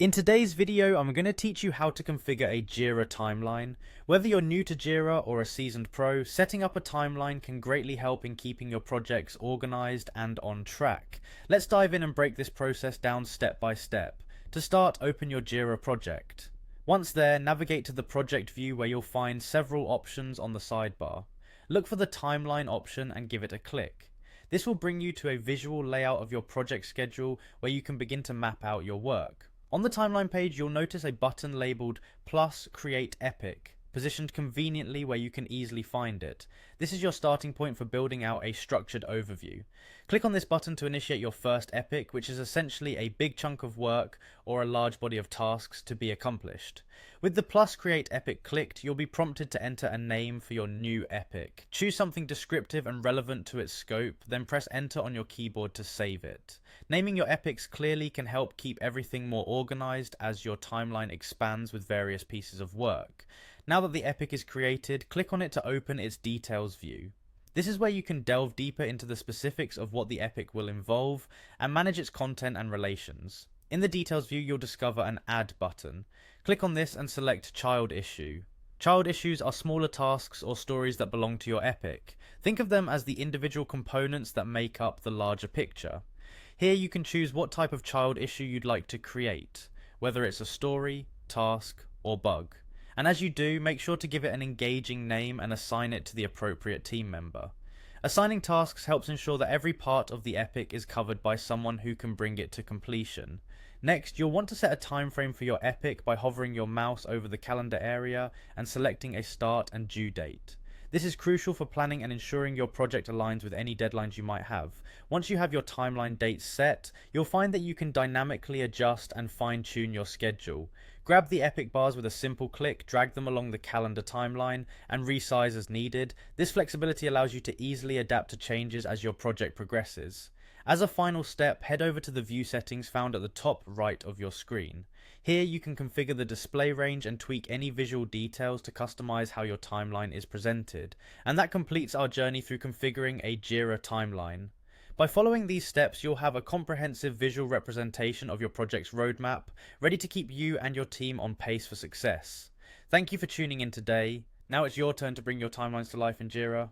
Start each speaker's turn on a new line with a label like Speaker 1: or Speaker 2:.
Speaker 1: In today's video, I'm going to teach you how to configure a Jira timeline. Whether you're new to Jira or a seasoned pro, setting up a timeline can greatly help in keeping your projects organized and on track. Let's dive in and break this process down step by step. To start, open your Jira project. Once there, navigate to the project view where you'll find several options on the sidebar. Look for the timeline option and give it a click. This will bring you to a visual layout of your project schedule where you can begin to map out your work. On the timeline page, you'll notice a button labeled Plus Create Epic, positioned conveniently where you can easily find it. This is your starting point for building out a structured overview. Click on this button to initiate your first epic, which is essentially a big chunk of work or a large body of tasks to be accomplished. With the Plus Create Epic clicked, you'll be prompted to enter a name for your new epic. Choose something descriptive and relevant to its scope, then press enter on your keyboard to save it. Naming your epics clearly can help keep everything more organized as your timeline expands with various pieces of work. Now that the epic is created, click on it to open its details view. This is where you can delve deeper into the specifics of what the epic will involve and manage its content and relations. In the details view, you'll discover an add button. Click on this and select child issue. Child issues are smaller tasks or stories that belong to your epic. Think of them as the individual components that make up the larger picture. Here you can choose what type of child issue you'd like to create, whether it's a story, task, or bug. And as you do, make sure to give it an engaging name and assign it to the appropriate team member. Assigning tasks helps ensure that every part of the epic is covered by someone who can bring it to completion. Next, you'll want to set a time frame for your epic by hovering your mouse over the calendar area and selecting a start and due date. This is crucial for planning and ensuring your project aligns with any deadlines you might have. Once you have your timeline dates set, you'll find that you can dynamically adjust and fine-tune your schedule. Grab the epic bars with a simple click, drag them along the calendar timeline, and resize as needed. This flexibility allows you to easily adapt to changes as your project progresses. As a final step, head over to the view settings found at the top right of your screen. Here you can configure the display range and tweak any visual details to customize how your timeline is presented. And that completes our journey through configuring a Jira timeline. By following these steps, you'll have a comprehensive visual representation of your project's roadmap, ready to keep you and your team on pace for success. Thank you for tuning in today. Now it's your turn to bring your timelines to life in Jira.